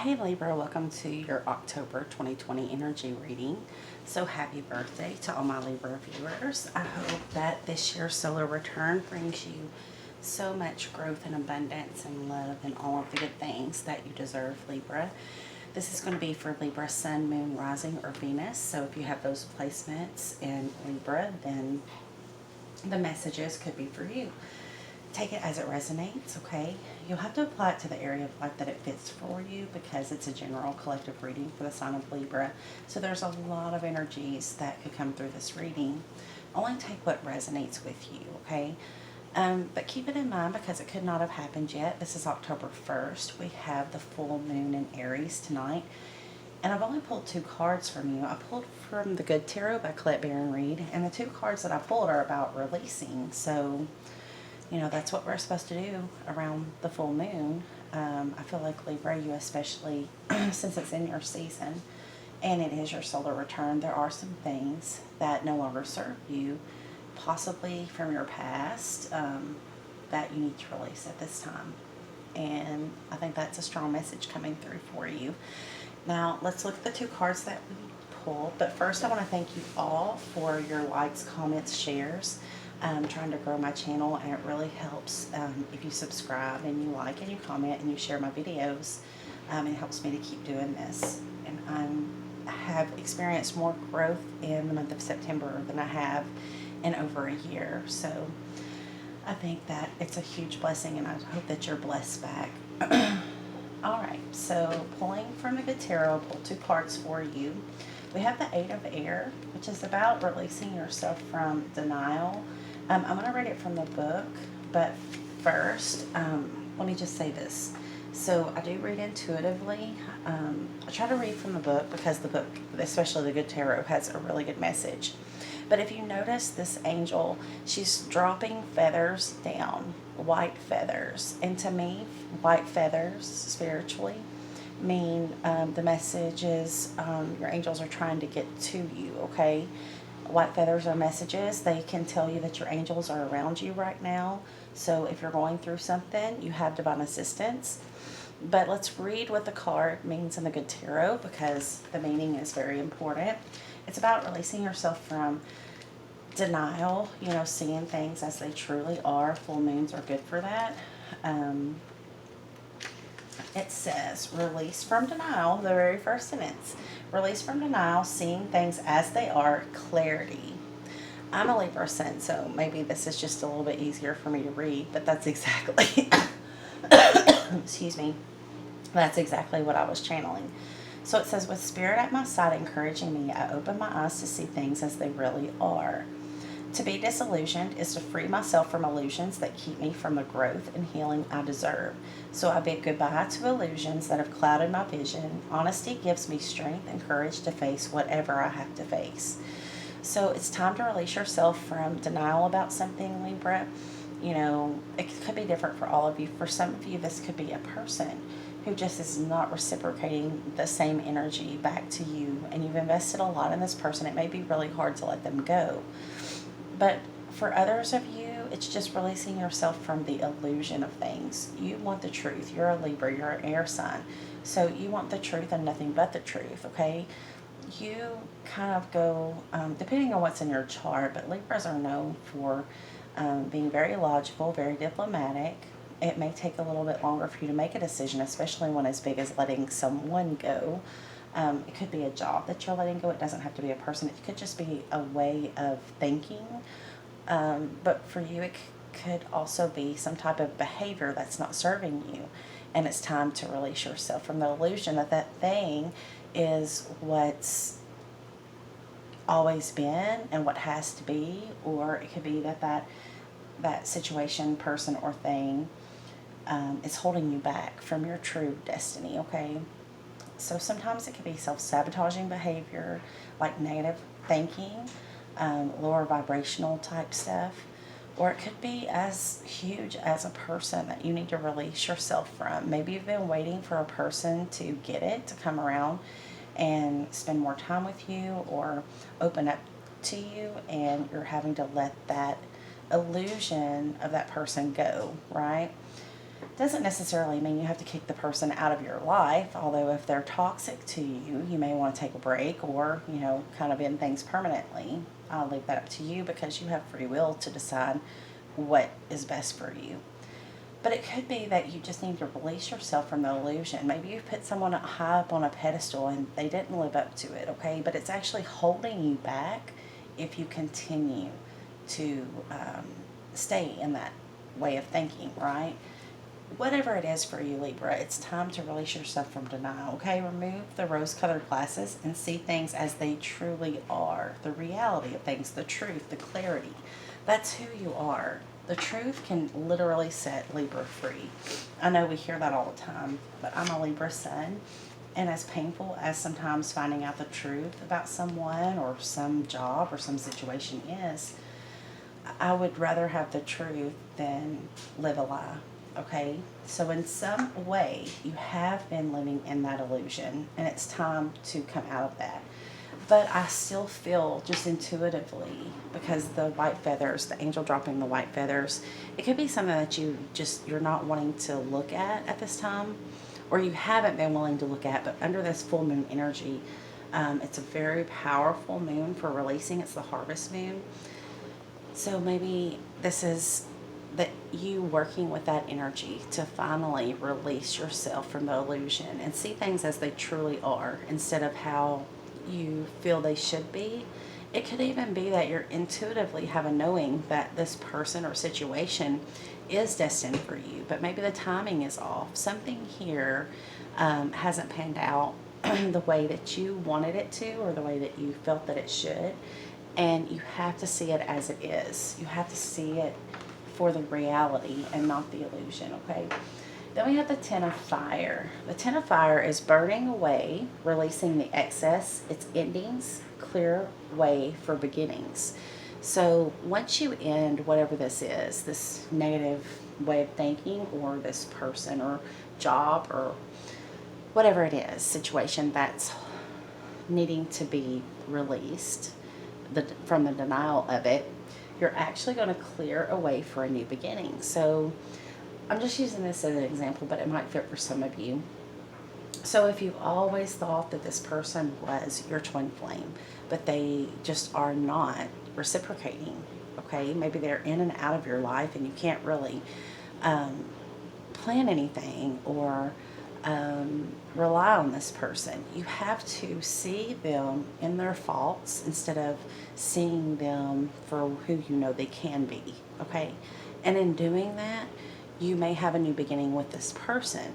Hey Libra, welcome to your October 2020 energy reading. So happy birthday to all my Libra viewers. I hope that this year's solar return brings you so much growth and abundance and love and all of the good things that you deserve, Libra. This is going to be for Libra, Sun, Moon, Rising, or Venus. So if you have those placements in Libra, then the messages could be for you. Take it as it resonates, okay? You'll have to apply it to the area of life that it fits for you because it's a general collective reading for the sign of Libra. So there's a lot of energies that could come through this reading. Only take what resonates with you, okay? But keep it in mind because it could not have happened yet. This is October 1st. We have the full moon in Aries tonight. And I've only pulled two cards from you. I pulled from the Good Tarot by Colette Baron Reed. And the two cards that I pulled are about releasing. So you know, that's what we're supposed to do around the full moon. I feel like Libra, you especially, since it's in your season and it is your solar return, there are some things that no longer serve you, possibly from your past, that you need to release at this time. And I think that's a strong message coming through for you. Now, let's look at the two cards that we pulled. But first, I want to thank you all for your likes, comments, shares. I'm trying to grow my channel, and it really helps if you subscribe and you like and you comment and you share my videos. It helps me to keep doing this. And I have experienced more growth in the month of September than I have in over a year. So I think that it's a huge blessing, and I hope that you're blessed back. Alright, so pulling from the Good Tarot, pull two cards for you. We have the Eight of Air, which is about releasing yourself from denial. I'm going to read it from the book, but first, let me just say this. So I do read intuitively. I try to read from the book because the book, especially the Good Tarot, has a really good message. But if you notice this angel, she's dropping feathers down, white feathers. And to me, white feathers, spiritually, mean the message is your angels are trying to get to you, okay? White feathers are messages. They can tell you that your angels are around you right now. So if you're going through something, you have divine assistance. But let's read what the card means in the Good Tarot because the meaning is very important. It's about releasing yourself from denial, you know, seeing things as they truly are. Full moons are good for that. It says, release from denial, the very first sentence. Release from denial, seeing things as they are, clarity. I'm a Libra sun, so maybe this is just a little bit easier for me to read, but that's exactly, excuse me, that's exactly what I was channeling. So it says, with spirit at my side encouraging me, I open my eyes to see things as they really are. To be disillusioned is to free myself from illusions that keep me from the growth and healing I deserve. So I bid goodbye to illusions that have clouded my vision. Honesty gives me strength and courage to face whatever I have to face. So it's time to release yourself from denial about something, Libra. You know, it could be different for all of you. For some of you, this could be a person who just is not reciprocating the same energy back to you. And you've invested a lot in this person. It may be really hard to let them go. But for others of you, it's just releasing yourself from the illusion of things. You want the truth. You're a Libra. You're an air sign. So you want the truth and nothing but the truth, okay? You kind of go, depending on what's in your chart, but Libras are known for being very logical, very diplomatic. It may take a little bit longer for you to make a decision, especially one as big as letting someone go. It could be a job that you're letting go. It doesn't have to be a person. It could just be a way of thinking. But for you, it could also be some type of behavior that's not serving you. And it's time to release yourself from the illusion that that thing is what's always been and what has to be. Or it could be that situation, person, or thing is holding you back from your true destiny, okay? So sometimes it can be self-sabotaging behavior, like negative thinking, lower vibrational type stuff, or it could be as huge as a person that you need to release yourself from. Maybe you've been waiting for a person to get it, to come around and spend more time with you or open up to you, and you're having to let that illusion of that person go, right? Doesn't necessarily mean you have to kick the person out of your life, although if they're toxic to you, you may want to take a break or, kind of end things permanently. I'll leave that up to you because you have free will to decide what is best for you. But it could be that you just need to release yourself from the illusion. Maybe you've put someone high up on a pedestal and they didn't live up to it, okay? But it's actually holding you back if you continue to stay in that way of thinking, right? Whatever it is for you, Libra, it's time to release yourself from denial, okay? Remove the rose-colored glasses and see things as they truly are. The reality of things, the truth, the clarity. That's who you are. The truth can literally set Libra free. I know we hear that all the time, but I'm a Libra sun, and as painful as sometimes finding out the truth about someone or some job or some situation is, I would rather have the truth than live a lie. Okay, so in some way you have been living in that illusion and it's time to come out of that. But I still feel just intuitively, because the white feathers, the angel dropping the white feathers, it could be something that you're not wanting to look at this time, or you haven't been willing to look at, but under this full moon energy, it's a very powerful moon for releasing. It's the harvest moon. So maybe this is that you working with that energy to finally release yourself from the illusion and see things as they truly are instead of how you feel they should be. It could even be that you're intuitively have a knowing that this person or situation is destined for you, but maybe the timing is off. Something here hasn't panned out the way that you wanted it to, or the way that you felt that it should. And you have to see it as it is. You have to see it for the reality and not the illusion, okay? Then we have the Ten of Fire. The Ten of Fire is burning away, releasing the excess. It's endings, clear way for beginnings. So once you end whatever this is, this negative way of thinking, or this person or job or whatever it is, situation that's needing to be released from the denial of it, you're actually going to clear a way for a new beginning. So I'm just using this as an example, but it might fit for some of you. So if you've always thought that this person was your twin flame, but they just are not reciprocating, okay? Maybe they're in and out of your life and you can't really plan anything or rely on this person. You have to see them in their faults instead of seeing them for who you know they can be, okay? And in doing that, you may have a new beginning with this person.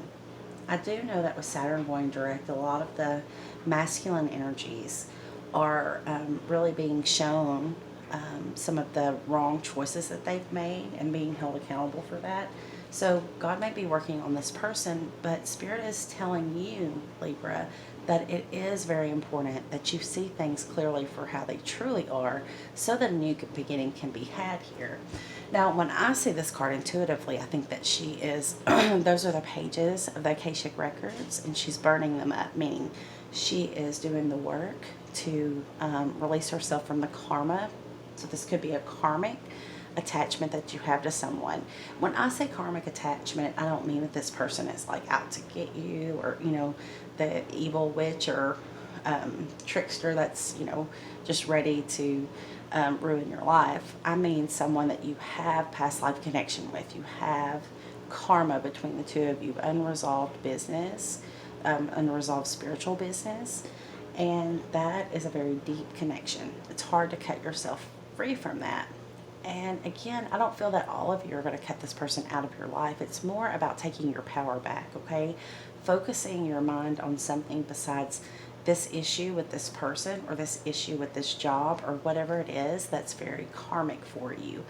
I do know that with Saturn going direct, a lot of the masculine energies are really being shown some of the wrong choices that they've made and being held accountable for that. So God may be working on this person, but Spirit is telling you, Libra, that it is very important that you see things clearly for how they truly are so that a new beginning can be had here. Now, when I see this card intuitively, I think that she is, those are the pages of the Akashic Records, and she's burning them up, meaning she is doing the work to release herself from the karma. So this could be a karmic attachment that you have to someone. When I say karmic attachment, I don't mean that this person is like out to get you, or the evil witch or trickster that's just ready to ruin your life. I mean someone that you have past life connection with. You have karma between the two of you, unresolved business, unresolved spiritual business, and that is a very deep connection. It's hard to cut yourself free from that. And again, I don't feel that all of you are going to cut this person out of your life. It's more about taking your power back, okay? Focusing your mind on something besides this issue with this person or this issue with this job or whatever it is that's very karmic for you.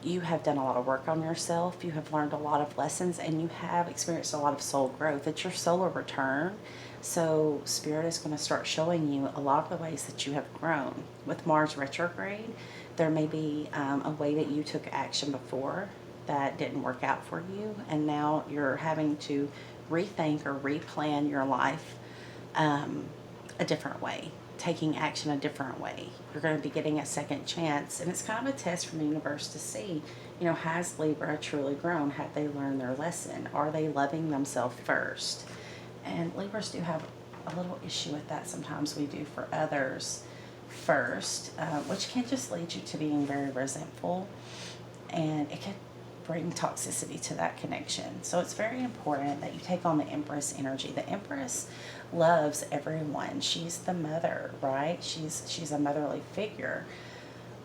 You have done a lot of work on yourself. You have learned a lot of lessons, and you have experienced a lot of soul growth. It's your solar return. So Spirit is going to start showing you a lot of the ways that you have grown. With Mars retrograde, there may be a way that you took action before that didn't work out for you, and now you're having to rethink or replan your life a different way. taking action a different way. You're going to be getting a second chance. And it's kind of a test from the universe to see, has Libra truly grown? Have they learned their lesson? Are they loving themselves first? And Libras do have a little issue with that. Sometimes we do for others first, which can just lead you to being very resentful. And it can bring toxicity to that connection. So it's very important that you take on the Empress energy. The Empress loves everyone. She's the mother, right? She's a motherly figure.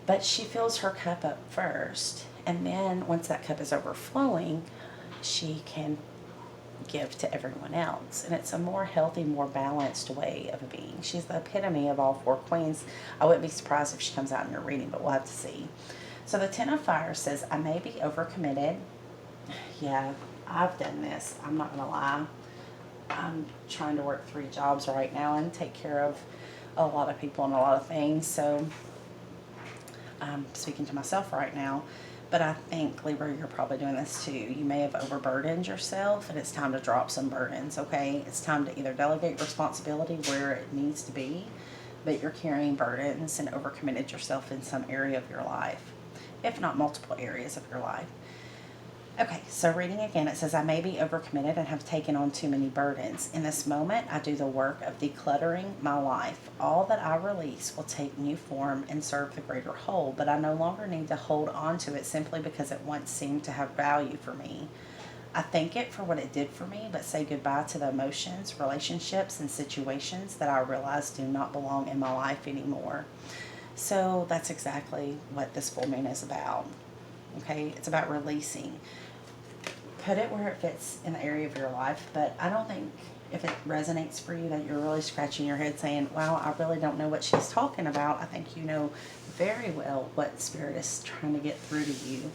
But she fills her cup up first. And then once that cup is overflowing, she can give to everyone else. And it's a more healthy, more balanced way of being. She's the epitome of all four queens. I wouldn't be surprised if she comes out in your reading, but we'll have to see. So the Ten of Fire says, I may be overcommitted. Yeah, I've done this. I'm not going to lie. I'm trying to work 3 jobs right now and take care of a lot of people and a lot of things. So I'm speaking to myself right now. But I think, Libra, you're probably doing this too. You may have overburdened yourself, and it's time to drop some burdens, okay? It's time to either delegate responsibility where it needs to be, but you're carrying burdens and overcommitted yourself in some area of your life, if not multiple areas of your life. Okay, so reading again, it says, I may be overcommitted and have taken on too many burdens. In this moment, I do the work of decluttering my life. All that I release will take new form and serve the greater whole, but I no longer need to hold on to it simply because it once seemed to have value for me. I thank it for what it did for me, but say goodbye to the emotions, relationships, and situations that I realize do not belong in my life anymore. So that's exactly what this full moon is about. Okay, it's about releasing. Put it where it fits in the area of your life, but I don't think if it resonates for you that you're really scratching your head saying, wow, I really don't know what she's talking about. I think you know very well what Spirit is trying to get through to you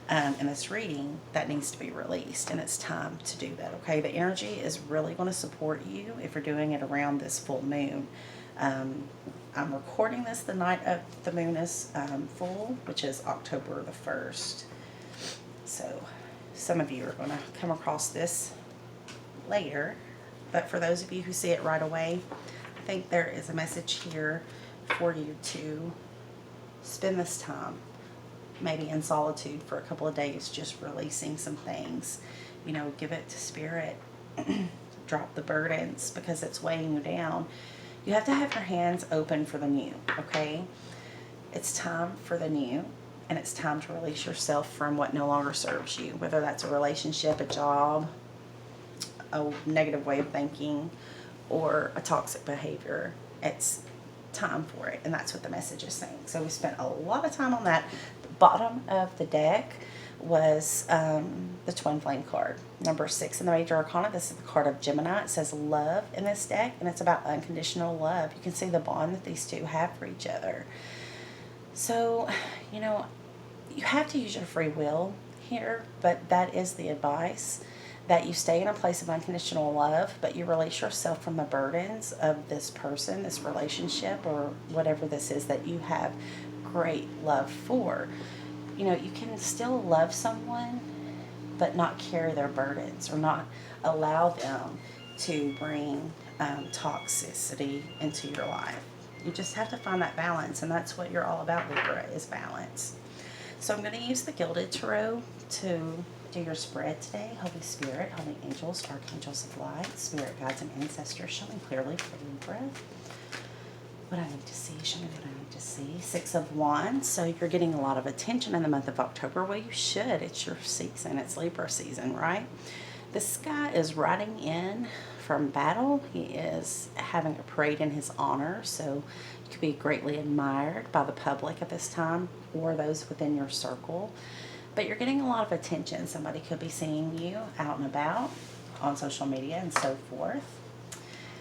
in this reading that needs to be released, and it's time to do that, okay? The energy is really going to support you if you're doing it around this full moon. I'm recording this the night of the moon is full, which is October the 1st. So some of you are going to come across this later, but for those of you who see it right away, I think there is a message here for you to spend this time maybe in solitude for a couple of days, just releasing some things. Give it to Spirit. Drop the burdens because it's weighing you down. You have to have your hands open for the new, okay? It's time for the new, and it's time to release yourself from what no longer serves you, whether that's a relationship, a job, a negative way of thinking, or a toxic behavior. It's time for it, and that's what the message is saying. So we spent a lot of time on that. The bottom of the deck was the Twin Flame card, number 6 in the Major Arcana. This is the card of Gemini. It says love in this deck, and it's about unconditional love. You can see the bond that these two have for each other. So, you have to use your free will here, but that is the advice, that you stay in a place of unconditional love, but you release yourself from the burdens of this person, this relationship, or whatever this is that you have great love for. You can still love someone, but not carry their burdens or not allow them to bring toxicity into your life. You just have to find that balance, and that's what you're all about, Libra, is balance. So I'm going to use the Gilded Tarot to do your spread today. Holy Spirit, Holy Angels, Archangels of Light, Spirit Guides, and Ancestors, show me clearly for Libra what I need to see. Show me what I need to see. 6 of Wands. So you're getting a lot of attention in the month of October. Well, you should. It's your season. It's Libra season, right? This guy is riding in from battle. He is having a parade in his honor. So you could be greatly admired by the public at this time or those within your circle. But you're getting a lot of attention. Somebody could be seeing you out and about on social media and so forth.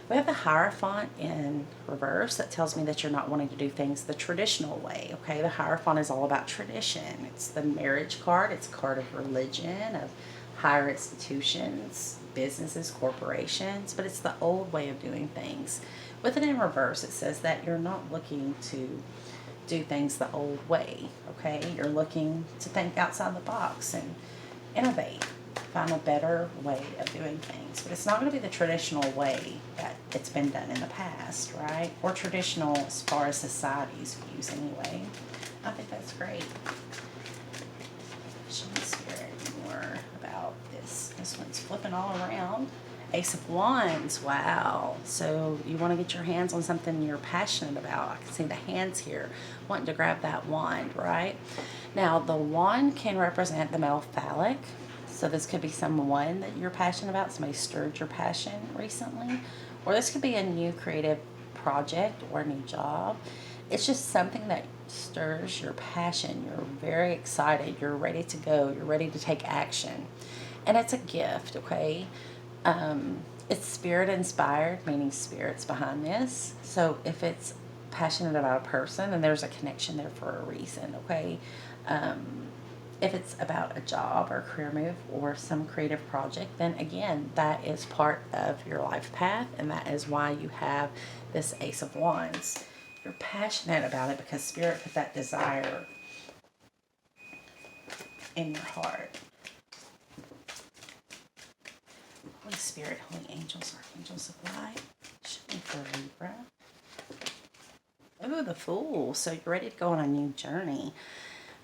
We have the Hierophant in reverse. That tells me that you're not wanting to do things the traditional way, okay? The Hierophant is all about tradition. It's the marriage card. It's a card of religion, of higher institutions, businesses, corporations, but it's the old way of doing things. With it in reverse, it says that you're not looking to do things the old way, okay? You're looking to think outside the box and innovate. Find a better way of doing things. But it's not going to be the traditional way that it's been done in the past, right? Or traditional as far as society's views anyway. I think that's great. Show me Spirit more about this. This one's flipping all around. Ace of Wands, wow. So you want to get your hands on something you're passionate about. I can see the hands here wanting to grab that wand, right? Now, the wand can represent the male phallic. So this could be someone that you're passionate about. Somebody stirred your passion recently. Or this could be a new creative project or a new job. It's just something that stirs your passion. You're very excited. You're ready to go. You're ready to take action. And it's a gift, okay? It's spirit inspired, meaning spirits behind this. So if it's passionate about a person, then there's a connection there for a reason, okay? If it's about a job or career move or some creative project, then again, that is part of your life path, and that is why you have this Ace of Wands. You're passionate about it because Spirit put that desire in your heart. Holy Spirit, Holy Angels, Archangels of Light, show me for Libra. Oh, the Fool. So you're ready to go on a new journey.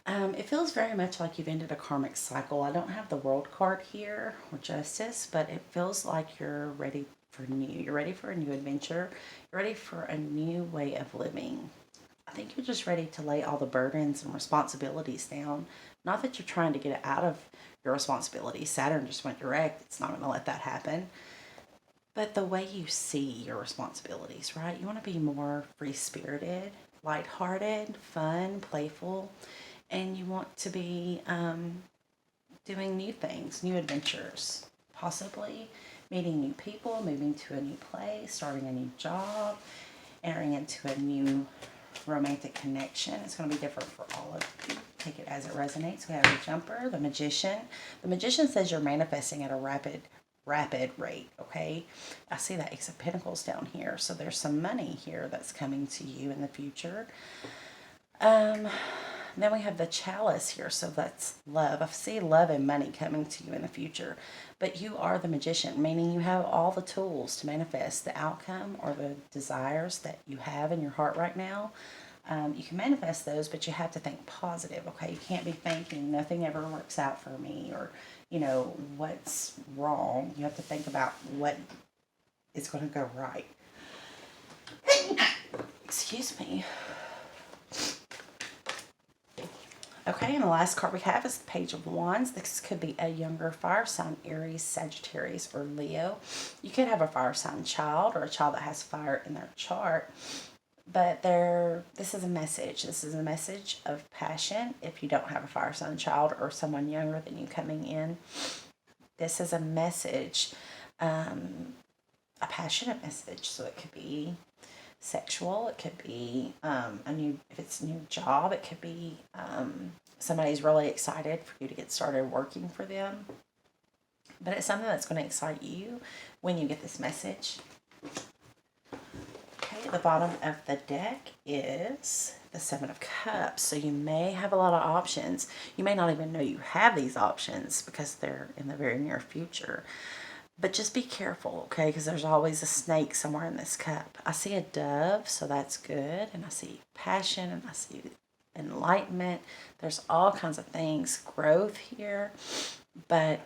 It feels very much like you've ended a karmic cycle. I don't have the World card here or Justice, but it feels like you're ready for new. You're ready for a new adventure. You're ready for a new way of living. I think you're just ready to lay all the burdens and responsibilities down. Not that you're trying to get out of your responsibilities. Saturn just went direct. It's not going to let that happen. But the way you see your responsibilities, right? You want to be more free-spirited, lighthearted, fun, playful, and you want to be doing new things, new adventures, possibly meeting new people, moving to a new place, starting a new job, entering into a new romantic connection. It's going to be different for all of you. Take it as it resonates. We have the Jumper, the Magician. The Magician says you're manifesting at a rapid rate, okay? I see that Ace of Pentacles down here, so there's some money here that's coming to you in the future. Then we have the Chalice here, so that's love. I see love and money coming to you in the future. But you are the Magician, meaning you have all the tools to manifest the outcome or the desires that you have in your heart right now. You can manifest those, but you have to think positive, okay? You can't be thinking nothing ever works out for me, or, you know, what's wrong. You have to think about what is going to go right. Excuse me. Okay, and the last card we have is the Page of Wands. This could be a younger fire sign, Aries, Sagittarius, or Leo. You could have a fire sign child or a child that has fire in their chart. But this is a message. This is a message of passion. If you don't have a fire sign child or someone younger than you coming in, this is a message, a passionate message. So it could be sexual. It could be if it's a new job, it could be somebody's really excited for you to get started working for them. But it's something that's going to excite you when you get this message. Okay, the bottom of the deck is the Seven of Cups. So you may have a lot of options. You may not even know you have these options because they're in the very near future. But just be careful, okay? Because there's always a snake somewhere in this cup. I see a dove, so that's good. And I see passion, and I see enlightenment. There's all kinds of things. Growth here. But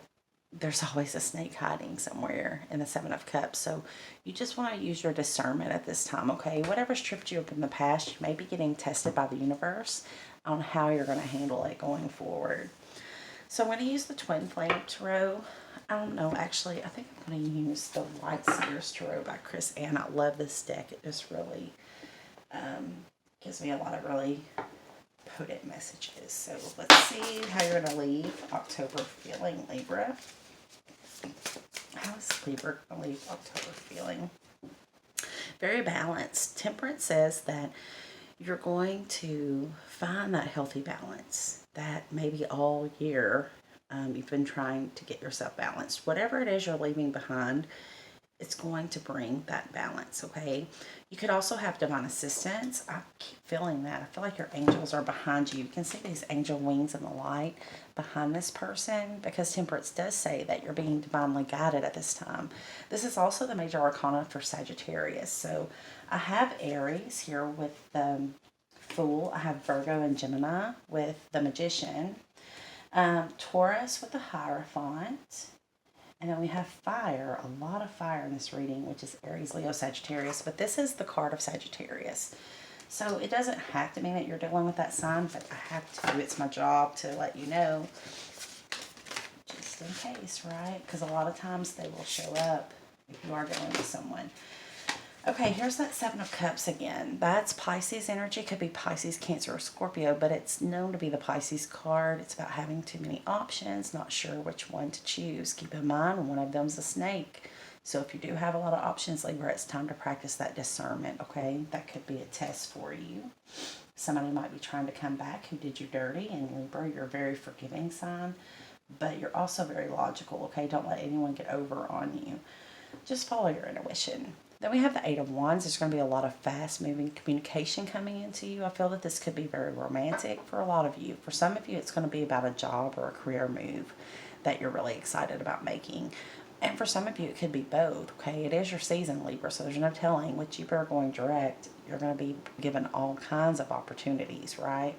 there's always a snake hiding somewhere in the Seven of Cups. So you just want to use your discernment at this time, okay? Whatever's tripped you up in the past, you may be getting tested by the universe on how you're going to handle it going forward. So I'm going to use the Twin Flame Tarot. I don't know, actually, I think I'm going to use the White Seers Tarot by Chris Ann. I love this deck. It just really gives me a lot of really potent messages. So let's see how you're going to leave October feeling, Libra. How is Libra going to leave October feeling? Very balanced. Temperance says that you're going to find that healthy balance that maybe all year you've been trying to get yourself balanced. Whatever it is you're leaving behind, it's going to bring that balance, okay? You could also have divine assistance. I keep feeling that. I feel like your angels are behind you. You can see these angel wings in the light behind this person, because Temperance does say that you're being divinely guided at this time. This is also the major arcana for Sagittarius. So I have Aries here with the Fool. I have Virgo and Gemini with the Magician. Taurus with the Hierophant. And then we have fire, a lot of fire in this reading, which is Aries, Leo, Sagittarius. But this is the card of Sagittarius. So it doesn't have to mean that you're dealing with that sign, but I have to. It's my job to let you know, just in case, right? Because a lot of times they will show up if you are dealing with someone. Okay, here's that Seven of Cups again. That's Pisces energy. Could be Pisces, Cancer, or Scorpio, but it's known to be the Pisces card. It's about having too many options, not sure which one to choose. Keep in mind, one of them's a snake. So if you do have a lot of options, Libra, it's time to practice that discernment, okay? That could be a test for you. Somebody might be trying to come back who did you dirty, and Libra, you're a very forgiving sign, but you're also very logical, okay? Don't let anyone get over on you. Just follow your intuition. Then we have the Eight of Wands. There's going to be a lot of fast-moving communication coming into you. I feel that this could be very romantic for a lot of you. For some of you, it's going to be about a job or a career move that you're really excited about making. And for some of you, it could be both, okay? It is your season, Libra, so there's no telling. With Jupiter going direct, you're going to be given all kinds of opportunities, right?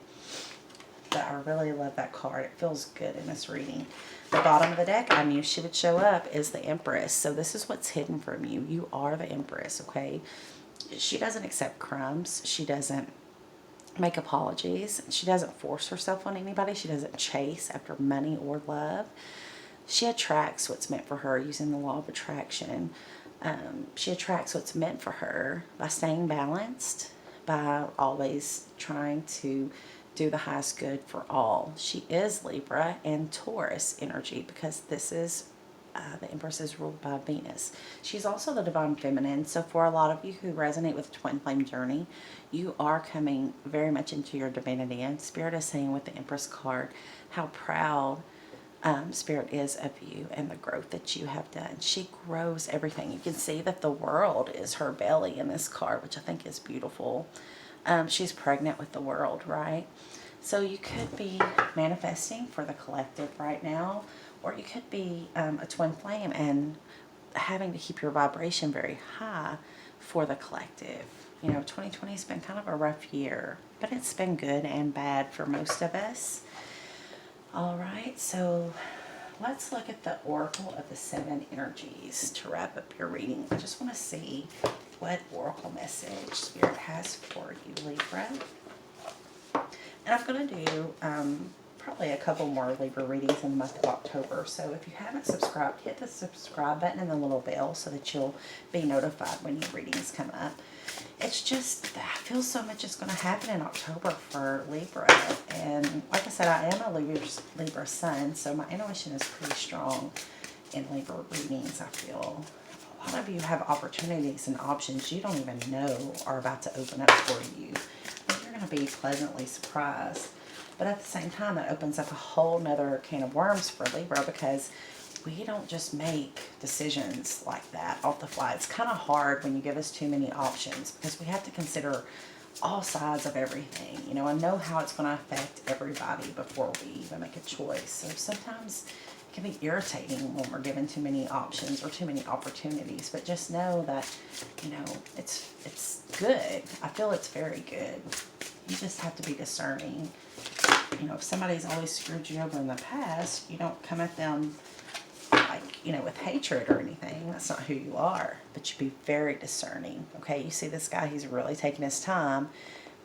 But I really love that card. It feels good in this reading. The bottom of the deck, I knew she would show up, is the Empress. So this is what's hidden from you. You are the Empress, okay? She doesn't accept crumbs. She doesn't make apologies. She doesn't force herself on anybody. She doesn't chase after money or love. She attracts what's meant for her using the law of attraction. She attracts what's meant for her by staying balanced, by always trying to do the highest good for all. She is Libra and Taurus energy, because this is the Empress is ruled by Venus. She's also the divine feminine. So for a lot of you who resonate with the twin flame journey, you are coming very much into your divinity. And Spirit is saying with the Empress card how proud Spirit is of you and the growth that you have done. She grows everything. You can see that the world is her belly in this card, which I think is beautiful. She's pregnant with the world, right? So you could be manifesting for the collective right now, or you could be a twin flame and having to keep your vibration very high for the collective. You know, 2020 has been kind of a rough year, but it's been good and bad for most of us. All right, so let's look at the Oracle of the Seven Energies to wrap up your reading. I just want to see what Oracle message Spirit has for you, Libra. And I'm going to do probably a couple more Libra readings in the month of October. So if you haven't subscribed, hit the subscribe button and the little bell so that you'll be notified when new readings come up. It's just, I feel so much is going to happen in October for Libra. And like I said, I am a Libra sun, so my intuition is pretty strong in Libra readings, I feel. A lot of you have opportunities and options you don't even know are about to open up for you. You're going to be pleasantly surprised. But at the same time, it opens up a whole nother can of worms for Libra, because we don't just make decisions like that off the fly. It's kind of hard when you give us too many options, because we have to consider all sides of everything, you know, and know how it's going to affect everybody before we even make a choice. So sometimes it can be irritating when we're given too many options or too many opportunities, but just know that, you know, it's good. I feel it's very good. You just have to be discerning. You know, if somebody's always screwed you over in the past, you don't come at them like, you know, with hatred or anything. That's not who you are. But you be very discerning. Okay, you see this guy, he's really taking his time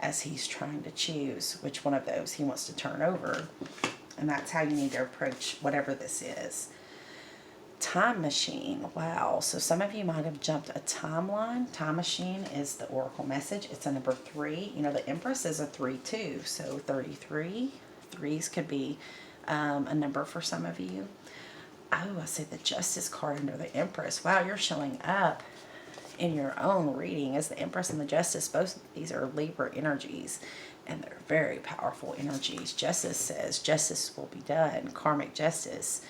as he's trying to choose which one of those he wants to turn over. And that's how you need to approach whatever this is. Time machine. Wow. So some of you might have jumped a timeline. Time machine is the oracle message. It's a number 3. You know, the Empress is a 3 too. So 33. Threes could be a number for some of you. Oh, I see the Justice card under the Empress. Wow, you're showing up in your own reading as the Empress and the Justice. Both of these are Libra energies, and they're very powerful energies. Justice says justice will be done. Karmic justice.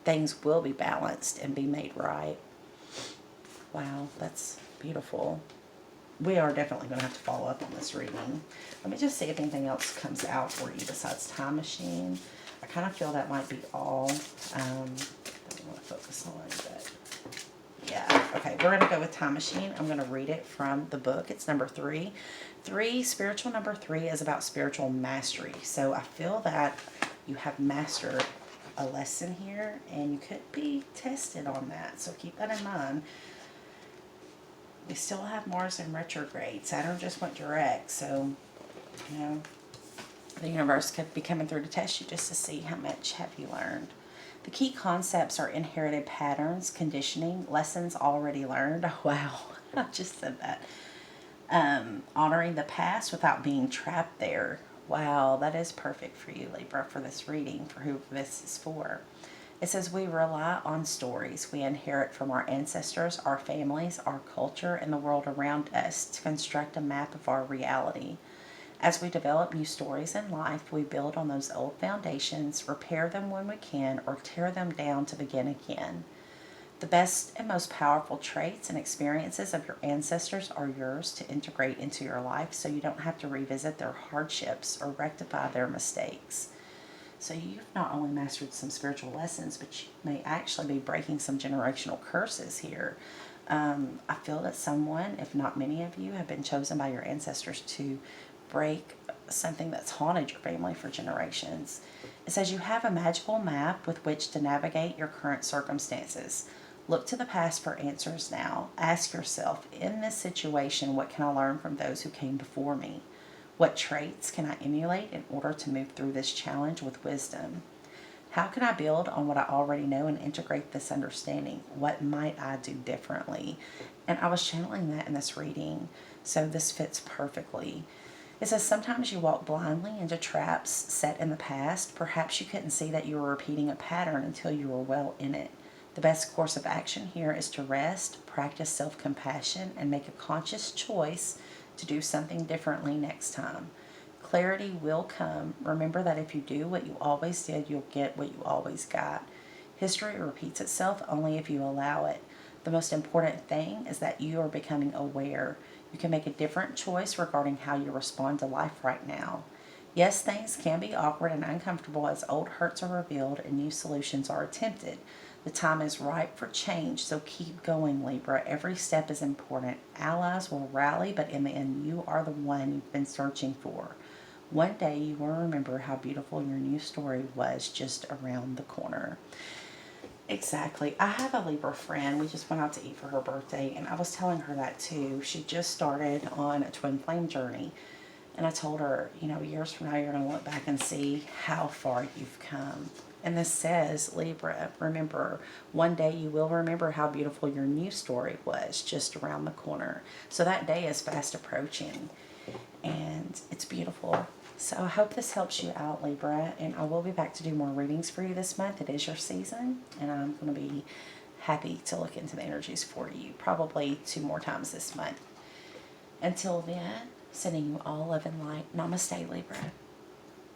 Things will be balanced and be made right. Wow, that's beautiful. We are definitely going to have to follow up on this reading. Let me just see if anything else comes out for you besides time machine. I kind of feel that might be all. I want to focus on it, but yeah. Okay, we're going to go with time machine. I'm going to read it from the book. It's number 3. Spiritual number 3 is about spiritual mastery. So I feel that you have mastered a lesson here, and you could be tested on that. So keep that in mind. We still have Mars in retrograde. Saturn just went direct, so, you know, the universe could be coming through to test you just to see how much have you learned. The key concepts are inherited patterns, conditioning, lessons already learned. Oh, wow, I just said that. Honoring the past without being trapped there. Wow, that is perfect for you, Libra, for this reading, for who this is for. It says we rely on stories we inherit from our ancestors, our families, our culture, and the world around us to construct a map of our reality. As we develop new stories in life, we build on those old foundations, repair them when we can, or tear them down to begin again. The best and most powerful traits and experiences of your ancestors are yours to integrate into your life so you don't have to revisit their hardships or rectify their mistakes. So you've not only mastered some spiritual lessons, but you may actually be breaking some generational curses here. I feel that someone, if not many of you, have been chosen by your ancestors to break something that's haunted your family for generations. It says you have a magical map with which to navigate your current circumstances. Look to the past for answers now. Ask yourself, in this situation, what can I learn from those who came before me? What traits can I emulate in order to move through this challenge with wisdom? How can I build on what I already know and integrate this understanding? What might I do differently? And I was channeling that in this reading, so this fits perfectly. It says sometimes you walk blindly into traps set in the past. Perhaps you couldn't see that you were repeating a pattern until you were well in it. The best course of action here is to rest, practice self-compassion, and make a conscious choice to do something differently next time. Clarity will come. Remember that if you do what you always did, you'll get what you always got. History repeats itself only if you allow it. The most important thing is that you are becoming aware. You can make a different choice regarding how you respond to life right now. Yes, things can be awkward and uncomfortable as old hurts are revealed and new solutions are attempted. The time is ripe for change, so keep going, Libra. Every step is important. Allies will rally, but in the end, you are the one you've been searching for. One day, you will remember how beautiful your new story was just around the corner. Exactly. I have a Libra friend. We just went out to eat for her birthday, and I was telling her that too. She just started on a twin flame journey. And I told her, you know, years from now, you're going to look back and see how far you've come. And this says, Libra, remember, one day you will remember how beautiful your new story was just around the corner. So that day is fast approaching, and it's beautiful. So I hope this helps you out, Libra, and I will be back to do more readings for you this month. It is your season, and I'm going to be happy to look into the energies for you, probably 2 more times this month. Until then, sending you all love and light. Namaste, Libra.